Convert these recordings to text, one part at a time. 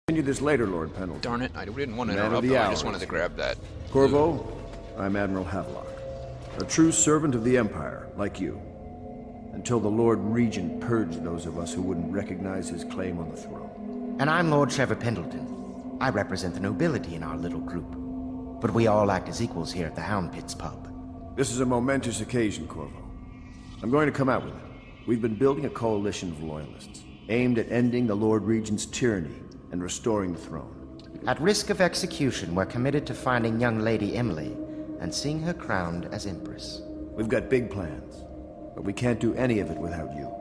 Continue this later, Lord Pendleton. Darn it, I didn't want to Man of interrupt, the I just hour. wanted to grab that. Corvo, I'm Admiral Havelock. A true servant of the Empire, like you. Until the Lord Regent purged those of us who wouldn't recognize his claim on the throne. And I'm Lord Trevor Pendleton. I represent the nobility in our little group. But we all act as equals here at the Hound Pits pub. This is a momentous occasion, Corvo. I'm going to come out with it. We've been building a coalition of loyalists, aimed at ending the Lord Regent's tyranny and restoring the throne. At risk of execution, we're committed to finding young Lady Emily and seeing her crowned as Empress. We've got big plans, but we can't do any of it without you.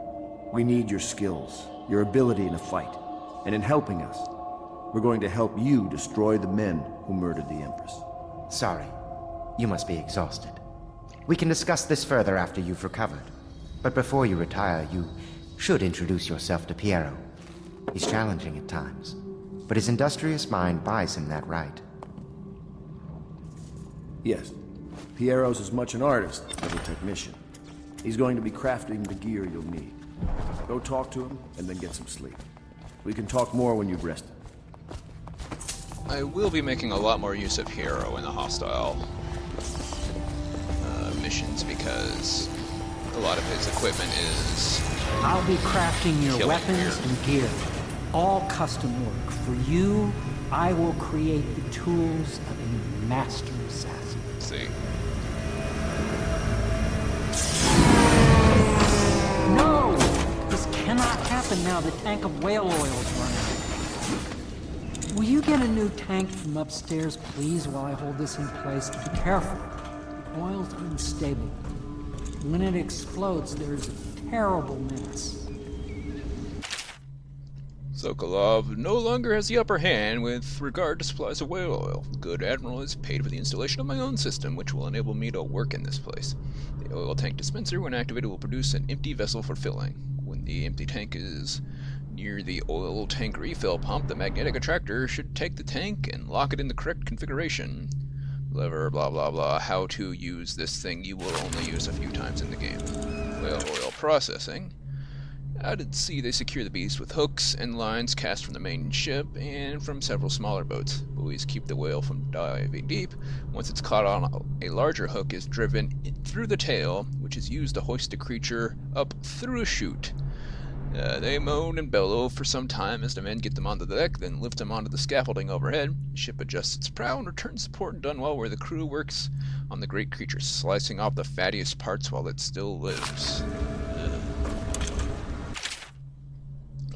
We need your skills, your ability in a fight, and in helping us, we're going to help you destroy the men who murdered the Empress. Sorry, you must be exhausted. We can discuss this further after you've recovered. But before you retire, you should introduce yourself to Piero. He's challenging at times, but his industrious mind buys him that right. Yes, Piero's as much an artist as a technician. He's going to be crafting the gear you'll need. Go talk to him, and then get some sleep. We can talk more when you've rested. I will be making a lot more use of Hero in the hostile missions because a lot of his equipment is... I'll be crafting your killing weapons gear. and gear. All custom work. For you, I will create the tools of a master assassin. Let's see. No! This cannot happen now. The tank of whale oil's run out. Will you get a new tank from upstairs, please, while I hold this in place? Be careful. The oil's unstable. When it explodes, there's a terrible mess. Sokolov no longer has the upper hand with regard to supplies of whale oil. The good admiral has paid for the installation of my own system, which will enable me to work in this place. The oil tank dispenser, when activated, will produce an empty vessel for filling. When the empty tank is near the oil tank refill pump, the magnetic attractor should take the tank and lock it in the correct configuration. Lever, blah blah blah. How to use this thing you will only use a few times in the game. Whale oil processing. Out at sea, they secure the beast with hooks and lines cast from the main ship and from several smaller boats. Buoys keep the whale from diving deep. Once it's caught on, a larger hook is driven through the tail, which is used to hoist the creature up through a chute. They moan and bellow for some time as the men get them onto the deck, then lift them onto the scaffolding overhead. The ship adjusts its prow and returns to port and done well, where the crew works on the great creature, slicing off the fattiest parts while it still lives.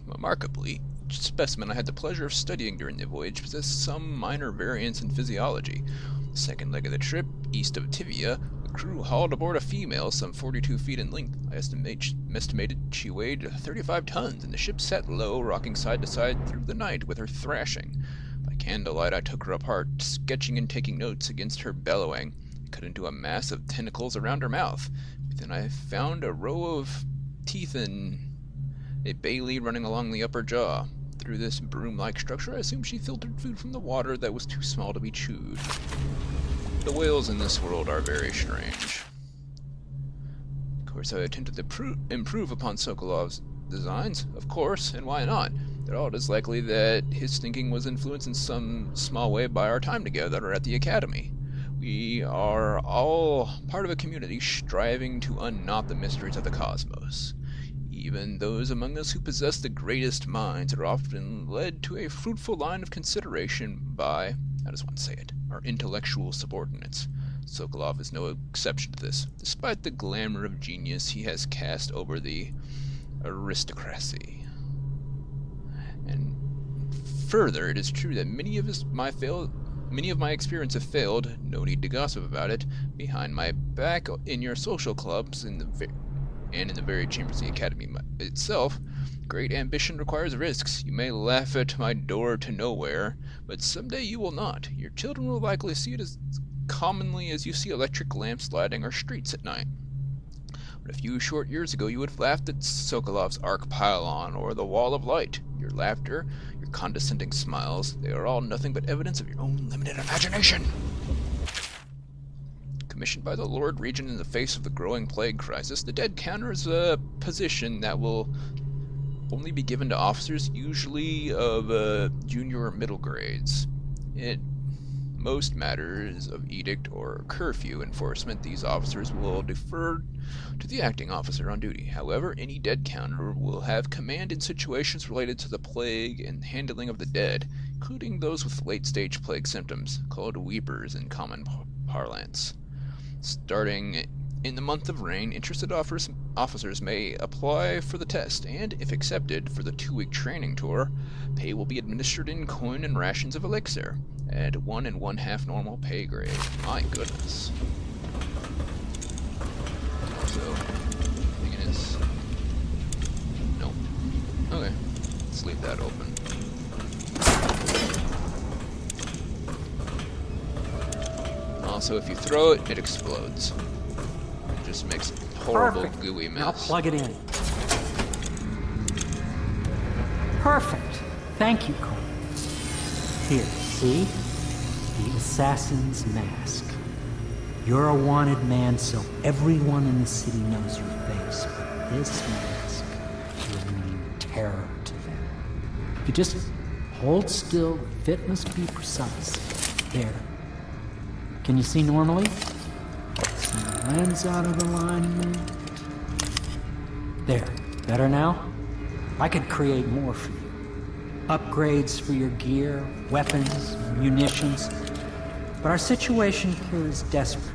Remarkably, each specimen I had the pleasure of studying during the voyage possessed some minor variance in physiology. The second leg of the trip, east of Tivia, the crew hauled aboard a female some 42 feet in length. I estimated she weighed 35 tons, and the ship sat low, rocking side to side through the night with her thrashing. By candlelight I took her apart, sketching and taking notes against her bellowing. I cut into a mass of tentacles around her mouth. Within I found a row of teeth and a bay lead running along the upper jaw. Through this broom-like structure, I assumed she filtered food from the water that was too small to be chewed. The whales in this world are very strange. Of course, I attempted to improve upon Sokolov's designs, of course, and why not? After all, it is likely that his thinking was influenced in some small way by our time together at the Academy. We are all part of a community striving to unknot the mysteries of the cosmos. Even those among us who possess the greatest minds are often led to a fruitful line of consideration by, how does one say it, our intellectual subordinates. Sokolov is no exception to this. Despite the glamour of genius he has cast over the aristocracy. And further, it is true that many of my experience have failed, no need to gossip about it, behind my back in your social clubs and in the very chambers of the Academy itself. Great ambition requires risks. You may laugh at my door to nowhere, but someday you will not. Your children will likely see it as commonly as you see electric lamps lighting our streets at night. But a few short years ago you would have laughed at Sokolov's arc pylon or the wall of light. Your laughter, your condescending smiles, they are all nothing but evidence of your own limited imagination. Commissioned by the Lord Regent in the face of the growing plague crisis, the dead counter is a position that will only be given to officers, usually of junior or middle grades. In most matters of edict or curfew enforcement, these officers will defer to the acting officer on duty. However, any dead counter will have command in situations related to the plague and handling of the dead, including those with late-stage plague symptoms, called weepers in common parlance. Starting in the month of rain, interested officers may apply for the test, and, if accepted for the 2-week training tour, pay will be administered in coin and rations of elixir, at 1 1/2 normal pay grade. My goodness. So, thing is... Nope. Okay, let's leave that open. Also, if you throw it, it explodes. It just makes horrible Perfect. gooey mess. Now plug it in. Perfect. Thank you, Cole. Here, see? The assassin's mask. You're a wanted man, so everyone in the city knows your face, but this mask will mean terror to them. If you just hold still, the fit must be precise. There. Can you see normally? Some lens out of alignment. There. Better now? I could create more for you. Upgrades for your gear, weapons, munitions. But our situation here is desperate.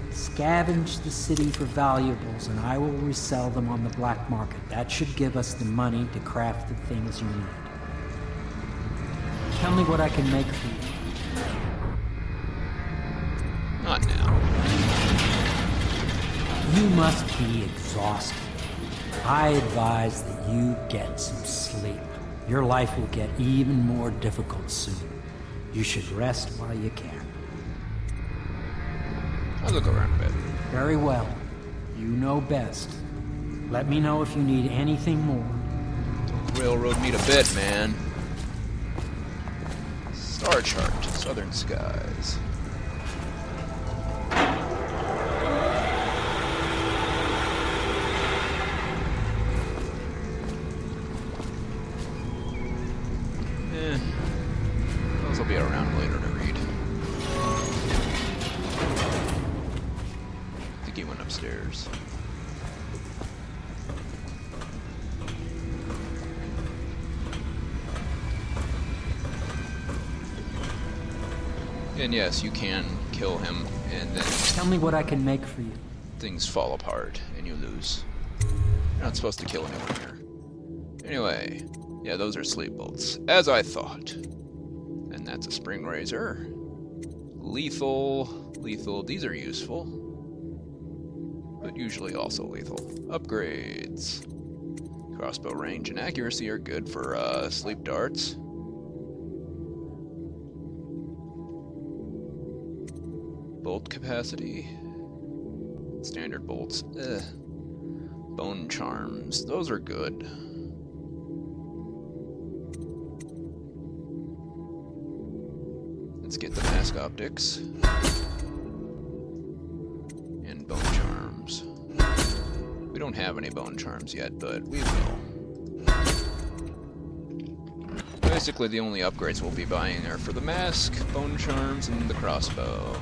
Scavenge the city for valuables, and I will resell them on the black market. That should give us the money to craft the things you need. Tell me what I can make for you. Not now. You must be exhausted. I advise that you get some sleep. Your life will get even more difficult soon. You should rest while you can. I'll look around a bit. Very well. You know best. Let me know if you need anything more. Don't railroad me to bed, man. Star chart, southern skies. Those will be around later to read. I think he went upstairs. And yes, you can kill him, and then Tell me what I can make for you. things fall apart, and you lose. You're not supposed to kill anyone here. Anyway, yeah, those are sleep bolts, as I thought. And that's a spring razor. Lethal, these are useful. But usually also lethal. Upgrades. Crossbow range and accuracy are good for sleep darts. Bolt capacity. Standard bolts. Bone charms. Those are good. Let's get the mask optics. And bone charms. We don't have any bone charms yet, but we will. Basically, the only upgrades we'll be buying are for the mask, bone charms, and the crossbow.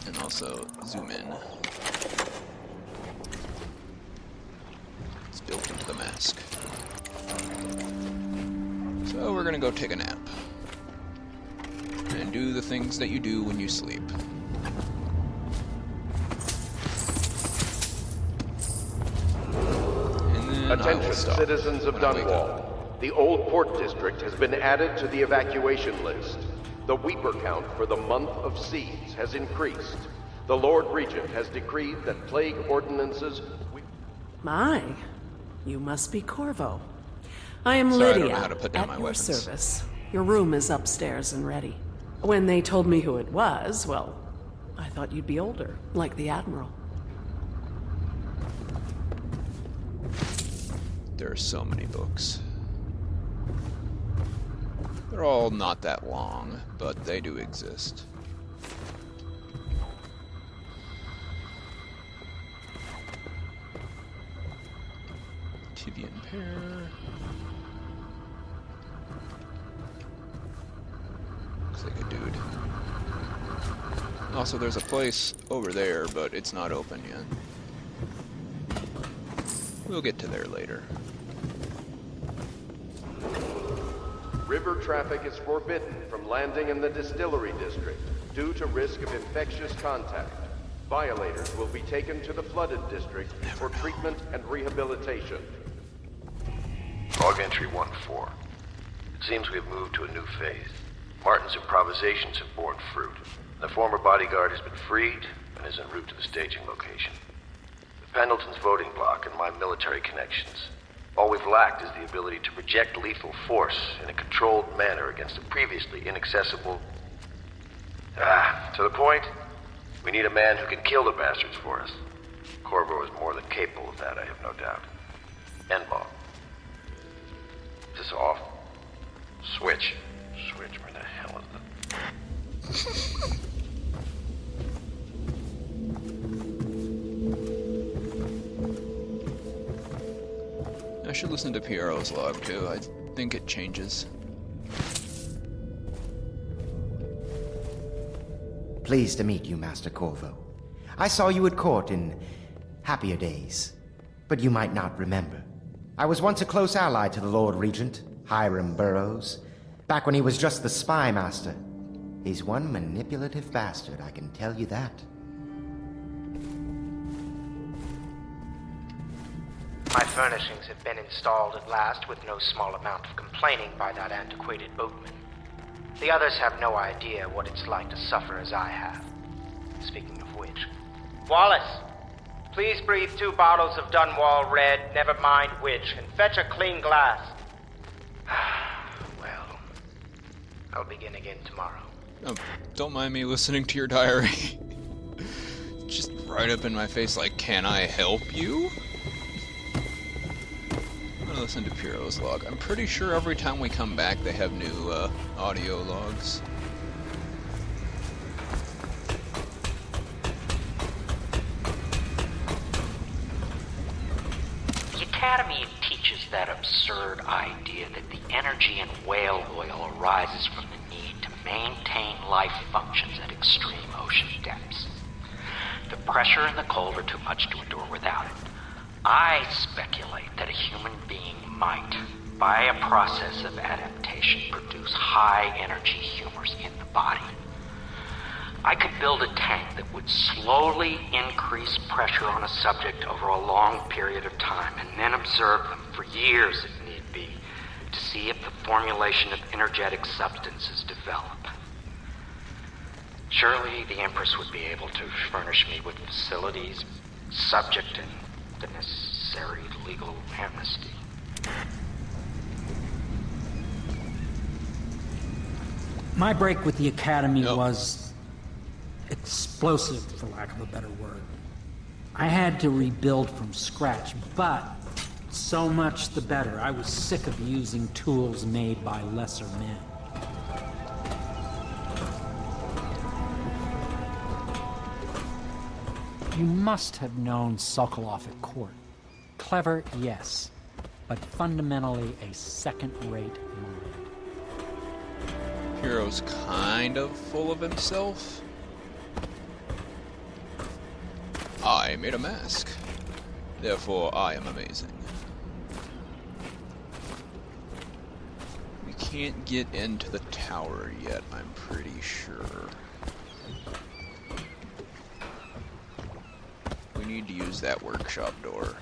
And also, zoom in. It's built into the mask. So we're gonna go take a nap. And do the things that you do when you sleep. Attention, citizens of Dunwall. The Old Port District has been added to the evacuation list. The Weeper count for the month of siege has increased. The Lord Regent has decreed that plague ordinances... My, you must be Corvo. I am Sorry, I don't Lydia, know how to put down at my your weapons. service. Your room is upstairs and ready. When they told me who it was, well, I thought you'd be older, like the Admiral. There are so many books. They're all not that long, but they do exist. Tivian Pear. Looks like a dude. Also, there's a place over there, but it's not open yet. We'll get to there later. River traffic is forbidden from landing in the distillery district due to risk of infectious contact. Violators will be taken to the flooded district for treatment and rehabilitation. Log entry 1-4. It seems we have moved to a new phase. Martin's improvisations have borne fruit. The former bodyguard has been freed and is en route to the staging location. The Pendleton's voting block and my military connections. All we've lacked is the ability to project lethal force in a controlled manner against a previously inaccessible... to the point, we need a man who can kill the bastards for us. Corvo is more than capable of that, I have no doubt. N-bomb. Is this off? Switch. Switch, where the hell is the... I should listen to Piero's log too. I think it changes. Pleased to meet you, Master Corvo. I saw you at court in happier days, but you might not remember. I was once a close ally to the Lord Regent, Hiram Burroughs, back when he was just the spy master. He's one manipulative bastard, I can tell you that. My furnishings have been installed at last with no small amount of complaining by that antiquated boatman. The others have no idea what it's like to suffer as I have. Speaking of which... Wallace! Please breathe 2 bottles of Dunwall Red, never mind which, and fetch a clean glass. Well, I'll begin again tomorrow. Oh, don't mind me listening to your diary. Just right up in my face like, can I help you? I'm gonna listen to Piero's log. I'm pretty sure every time we come back they have new audio logs. The Academy teaches that absurd idea that the energy in whale oil arises from the need to maintain life functions at extreme ocean depths. The pressure and the cold are too much to endure without it. I speculate that a human being might, by a process of adaptation, produce high-energy humors in the body. I could build a tank that would slowly increase pressure on a subject over a long period of time and then observe them for years if need be to see if the formulation of energetic substances develop. Surely the Empress would be able to furnish me with facilities subject to the necessary legal amnesty. My break with the Academy was explosive, for lack of a better word. I had to rebuild from scratch, but so much the better. I was sick of using tools made by lesser men. You must have known Sokolov at court. Clever, yes, but fundamentally a second-rate mind. Piero's kind of full of himself. I made a mask. Therefore, I am amazing. We can't get into the tower yet, I'm pretty sure. We need to use that workshop door.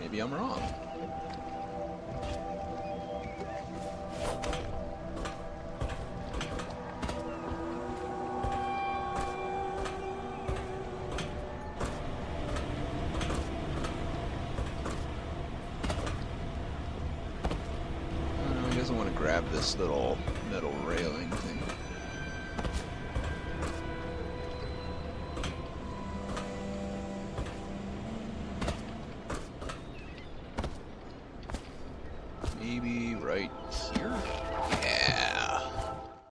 Maybe I'm wrong. He doesn't want to grab this little metal railing thing. Maybe right here?